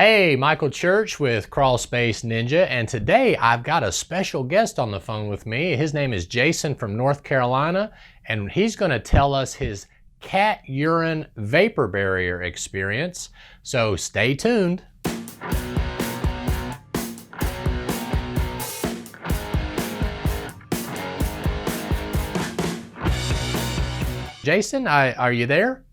Hey, Michael Church with Crawlspace Ninja, and today I've got a special guest on the phone with me. His name is Jason from North Carolina, and he's going to tell us his cat urine vapor barrier experience. So stay tuned. Jason, are you there?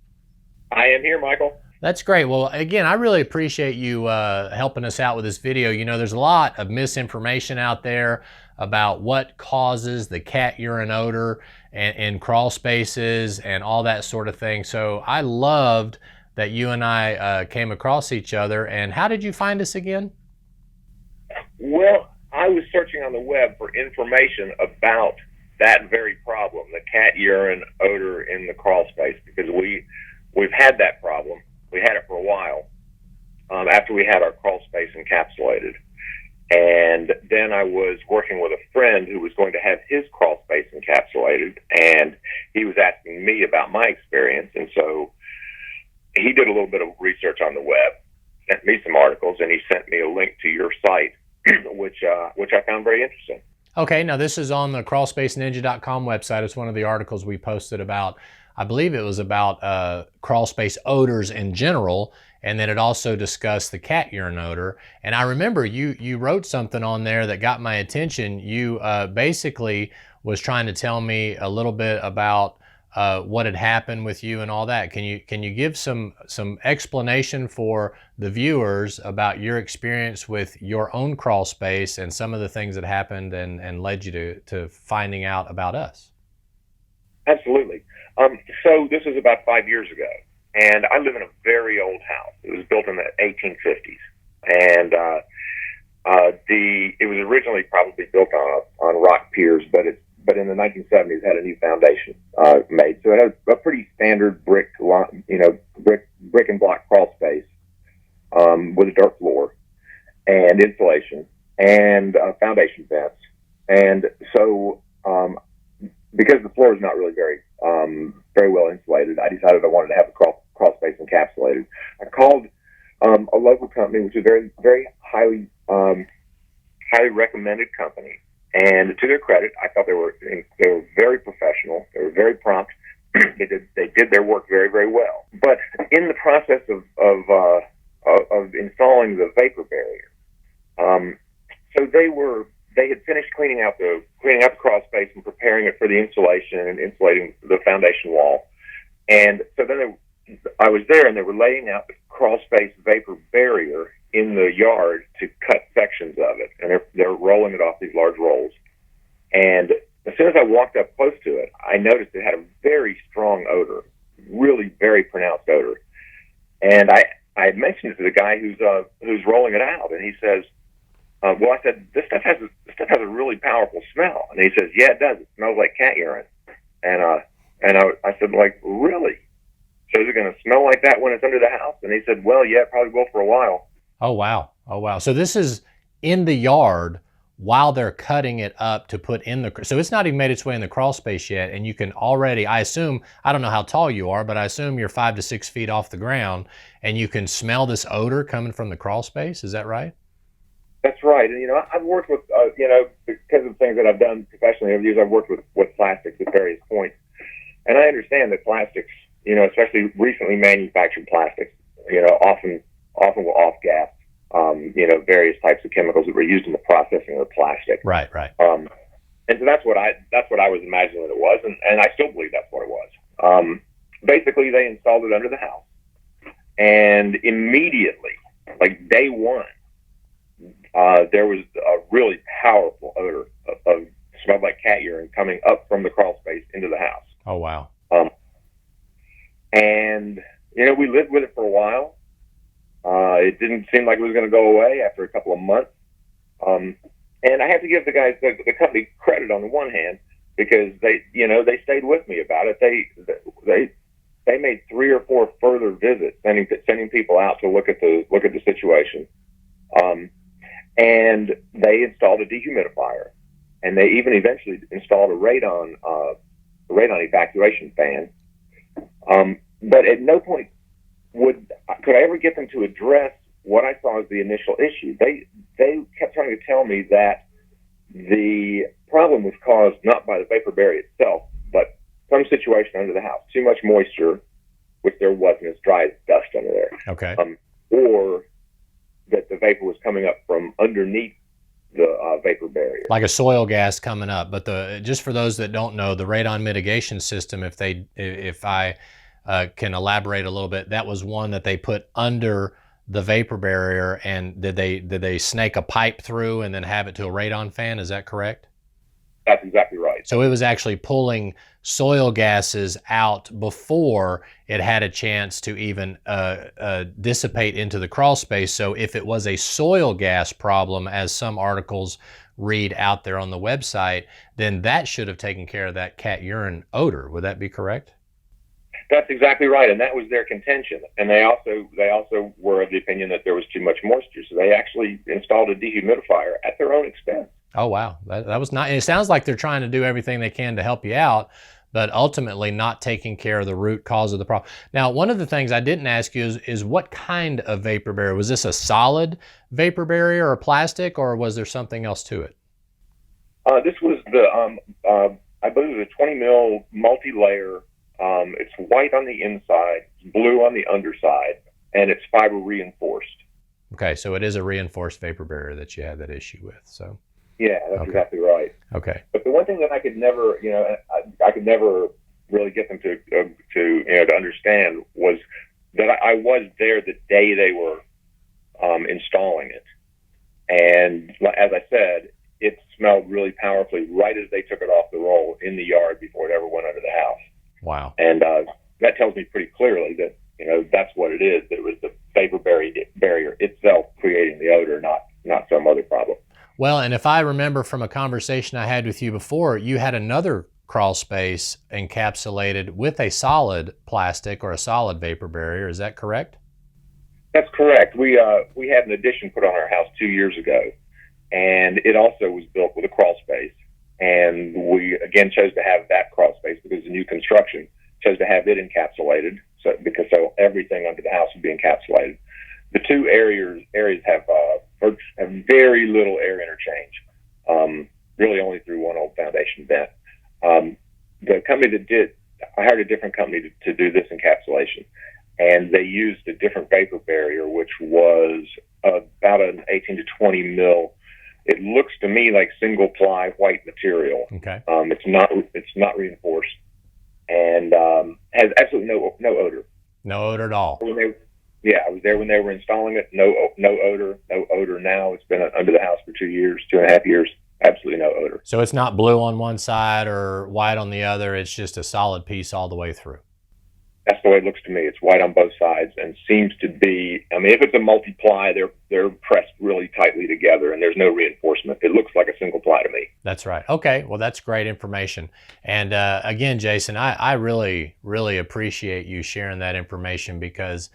I am here, Michael. That's great. Well, again, I really appreciate you helping us out with this video. You know, there's a lot of misinformation out there about what causes the cat urine odor and crawl spaces and all that sort of thing. So I loved that you and I came across each other. And how did you find us again? Well, I was searching on the web for information about that very problem, the cat urine odor in the crawl space, because we've had that problem. We had it for a while after we had our crawl space encapsulated. And then I was working with a friend who was going to have his crawl space encapsulated, and he was asking me about my experience. And so he did a little bit of research on the web, sent me some articles, and he sent me a link to your site, which I found very interesting. Okay, now this is on the crawlspaceninja.com website. It's one of the articles we posted about, I believe it was about crawl space odors in general, and then it also discussed the cat urine odor. And I remember you wrote something on there that got my attention. You basically was trying to tell me a little bit about what had happened with you and all that. Can you give some explanation for the viewers about your experience with your own crawl space and some of the things that happened and led you to finding out about us? Absolutely. So this was about 5 years ago, and I live in a very old house. It was built in the 1850s, and it was originally probably built on rock piers, but in the 1970s had a new foundation made. So it had a pretty standard brick and block crawl space with a dirt floor and insulation and a foundation fence. And so because the floor is not really very well insulated, I decided I wanted to have the crawl space encapsulated. I called a local company, which is a very, very highly recommended company. And to their credit, I thought they were very professional. They were very prompt. They did their work very, very well. But in the process of installing the vapor barrier, so they had finished cleaning out the crawl space and preparing it for the insulation and insulating the foundation wall. And so then I was there, and they were laying out the crawl space vapor barrier in the yard to cut sections of it, and they're rolling it off these large rolls. And as soon as I walked up close to it, I noticed it had a very strong odor, really very pronounced odor. And I had mentioned it to the guy who's rolling it out, and he says, well, I said, this stuff has a really powerful smell. And he says, yeah, it does. It smells like cat urine. And I said, like, really? So is it going to smell like that when it's under the house? And he said, well, yeah, it probably will for a while. Oh, wow. Oh, wow. So this is in the yard while they're cutting it up to put in so it's not even made its way in the crawl space yet. And you can already, I assume, I don't know how tall you are, but I assume you're 5 to 6 feet off the ground, and you can smell this odor coming from the crawl space. Is that right? That's right. And, I've worked with, because of things that I've done professionally over the years, I've worked with plastics at various points. And I understand that plastics, especially recently manufactured plastics, often will off-gas, various types of chemicals that were used in the processing of the plastic. Right. And so that's what I was imagining that it was, and I still believe that's what it was. Basically, they installed it under the house, and immediately, like day one, there was a really powerful odor of smelled like cat urine coming up from the crawl space into the house. Oh, wow. And, we lived with it for a while. It didn't seem like it was going to go away after a couple of months. And I have to give the guys, the company, credit on the one hand, because they stayed with me about it. They made 3 or 4 further visits, sending people out to look at the situation. And they installed a dehumidifier, and they even eventually installed a radon evacuation fan. But at no point could I ever get them to address what I saw as the initial issue. They kept trying to tell me that the problem was caused not by the vapor barrier itself, but some situation under the house. Too much moisture, which there wasn't, it's dry as dust under there. Okay. Or that the vapor was coming up from underneath the vapor barrier. Like a soil gas coming up. But just for those that don't know, the radon mitigation system, if I can elaborate a little bit, that was one that they put under the vapor barrier. And did they snake a pipe through and then have it to a radon fan? Is that correct? That's exactly right. So it was actually pulling soil gases out before it had a chance to even dissipate into the crawl space. So if it was a soil gas problem, as some articles read out there on the website, then that should have taken care of that cat urine odor. Would that be correct? That's exactly right, and that was their contention. And they also were of the opinion that there was too much moisture, so they actually installed a dehumidifier at their own expense. Oh, wow. That was not, it sounds like they're trying to do everything they can to help you out, but ultimately not taking care of the root cause of the problem. Now, one of the things I didn't ask you is what kind of vapor barrier? Was this a solid vapor barrier or plastic, or was there something else to it? This was I believe it was a 20 mil multi-layer. It's white on the inside, blue on the underside, and it's fiber reinforced. Okay, so it is a reinforced vapor barrier that you had that issue with. So. Yeah, that's exactly right. Okay. But the one thing that I could never, I could never really get them to understand was that I was there the day they were installing it, and as I said, it smelled really powerfully right as they took it off the roll in the yard before it ever went under the house. Wow. And that tells me pretty clearly that that's what it is. That it was the vapor barrier itself creating the odor, not some other problem. Well, and if I remember from a conversation I had with you before, you had another crawl space encapsulated with a solid plastic or a solid vapor barrier. Is that correct? That's correct. We had an addition put on our house 2 years ago, and it also was built with a crawl space. And we again chose to have that crawl space because the new construction chose to have it encapsulated, so everything under the house would be encapsulated. The two areas have very little air interchange, really only through one old foundation vent. The company I hired a different company to do this encapsulation, and they used a different vapor barrier, which was about an 18 to 20 mil. It looks to me like single ply white material. Okay. It's not reinforced, and has absolutely no odor. No odor at all. I was there when they were installing it. No odor now. It's been under the house for 2.5 years. Absolutely no odor. So it's not blue on one side or white on the other. It's just a solid piece all the way through. That's the way it looks to me. It's white on both sides and seems to be, if it's a multi-ply, they're pressed really tightly together and there's no reinforcement. It looks like a single ply to me. That's right. Okay. Well, that's great information. And again, Jason, I really, really appreciate you sharing that information because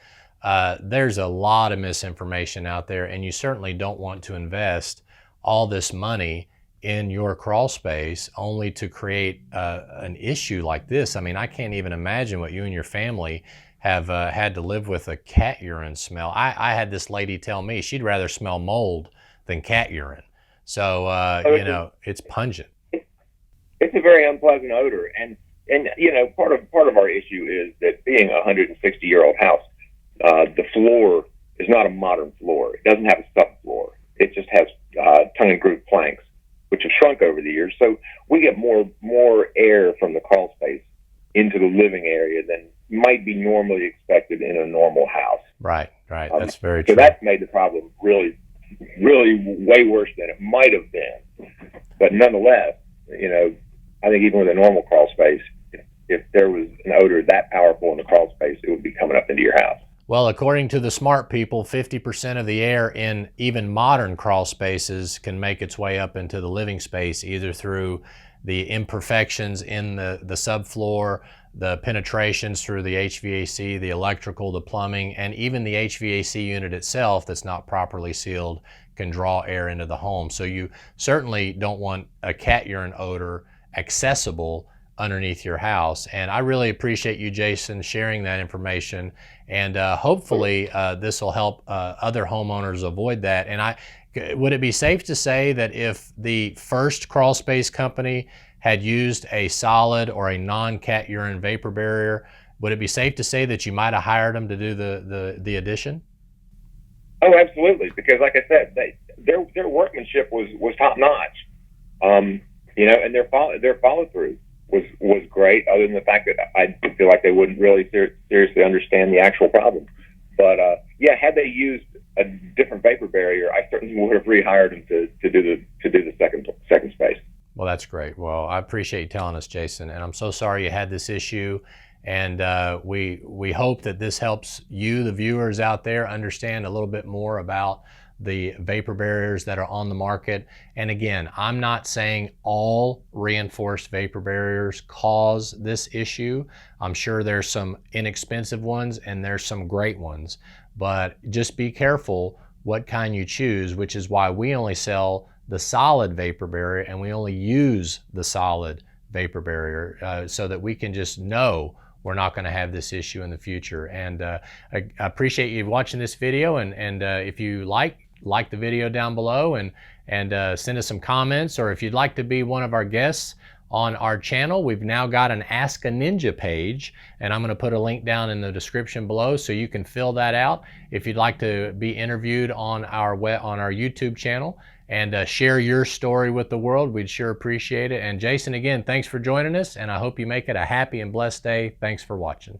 there's a lot of misinformation out there, and you certainly don't want to invest all this money in your crawl space only to create an issue like this. I mean, I can't even imagine what you and your family have had to live with, a cat urine smell. I had this lady tell me she'd rather smell mold than cat urine. So, it's pungent. It's a very unpleasant odor. And part of our issue is that being a 160-year-old house, the floor is not a modern floor. It doesn't have a subfloor. It just has tongue and groove planks, which have shrunk over the years. So we get more air from the crawl space into the living area than might be normally expected in a normal house. Right. That's very true. So that's made the problem really, really way worse than it might have been. But nonetheless, I think even with a normal crawl space, if there was an odor that powerful in the crawl space, it would be coming up into your house. Well, according to the smart people, 50% of the air in even modern crawl spaces can make its way up into the living space, either through the imperfections in the subfloor, the penetrations through the HVAC, the electrical, the plumbing, and even the HVAC unit itself that's not properly sealed can draw air into the home. So you certainly don't want a cat urine odor accessible underneath your house. And I really appreciate you, Jason, sharing that information. And hopefully this will help other homeowners avoid that. And would it be safe to say that if the first crawl space company had used a solid or a non-cat urine vapor barrier, would it be safe to say that you might have hired them to do the addition? Oh, absolutely. Because like I said, their workmanship was top notch. You know, and their follow through was great. Other than the fact that I feel like they wouldn't really seriously understand the actual problem. But yeah, had they used a different vapor barrier, I certainly would have rehired them to do the second space. Well, that's great. Well, I appreciate you telling us, Jason, and I'm so sorry you had this issue. And we hope that this helps you, the viewers out there, understand a little bit more about the vapor barriers that are on the market. And again, I'm not saying all reinforced vapor barriers cause this issue. I'm sure there's some inexpensive ones and there's some great ones, but just be careful what kind you choose, which is why we only sell the solid vapor barrier and we only use the solid vapor barrier so that we can just know we're not going to have this issue in the future. And I appreciate you watching this video, and if you like the video down below and send us some comments, or if you'd like to be one of our guests on our channel, we've now got an Ask a Ninja page, and I'm going to put a link down in the description below so you can fill that out if you'd like to be interviewed on our YouTube channel and share your story with the world. We'd sure appreciate it. And Jason, again, thanks for joining us, and I hope you make it a happy and blessed day. Thanks for watching.